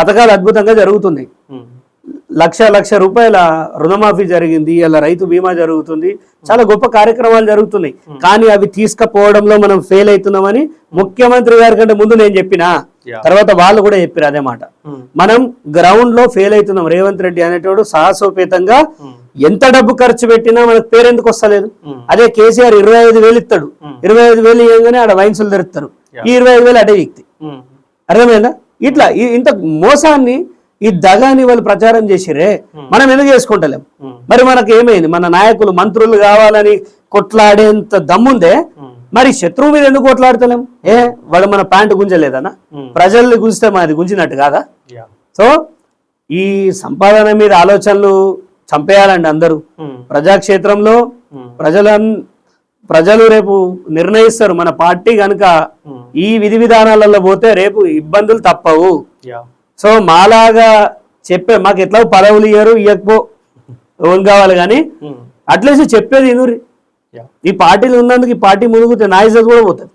పథకాలు అద్భుతంగా జరుగుతున్నాయి. లక్ష రూపాయల రుణమాఫీ జరిగింది, అలా రైతు బీమా జరుగుతుంది, చాలా గొప్ప కార్యక్రమాలు జరుగుతున్నాయి. కానీ అవి తీసుకుపోవడంలో మనం ఫెయిల్ అవుతున్నామని ముఖ్యమంత్రి గారి కంటే ముందు నేను చెప్పినా, తర్వాత వాళ్ళు కూడా చెప్పారు అదే మాట. మనం గ్రౌండ్ లో ఫెయిల్ అవుతున్నాం. రేవంత్ రెడ్డి అనేటోడు సాహసోపేతంగా ఎంత డబ్బు ఖర్చు పెట్టినా మనకు పేరెందుకు వస్తలేదు. అదే కేసీఆర్ 25,000 ఇస్తాడు, 25,000 ఇవ్వగానే ఆడ వైన్సులు తెరుస్తారు, ఈ 25,000 అటే వ్యక్తి. అర్థమైందా? ఇట్లా ఇంత మోసాన్ని, ఈ దగాని వాళ్ళు ప్రచారం చేసిరే, మనం ఎందుకు చేసుకుంటలేం? మరి మనకు ఏమైంది? మన నాయకులు మంత్రులు కావాలని కొట్లాడేంత దమ్ముందే, మరి శత్రువు మీద ఎందుకు కొట్లాడతలేం? వాడు మన ప్యాంటు గుంజలేదనా? ప్రజల్ని గుంజితే మనది గుంజినట్టు కాదా? సో ఈ సంపాదన మీద ఆలోచనలు చంపేయాలండి అందరూ. ప్రజాక్షేత్రంలో ప్రజలు రేపు నిర్ణయిస్తారు. మన పార్టీ కనుక ఈ విధి విధానాలలో పోతే రేపు ఇబ్బందులు తప్పవు. సో మాలాగా చెప్పే, మాకు ఎట్లా పదవులు ఇవ్వకపో ఓన్ కావాలి, కానీ అట్లీస్ట్ చెప్పేది ఇనురి. ఈ పార్టీలు ఉన్నందుకు ఈ పార్టీ మునుగుతే నా ఇజ్జత్ కూడా పోతుంది.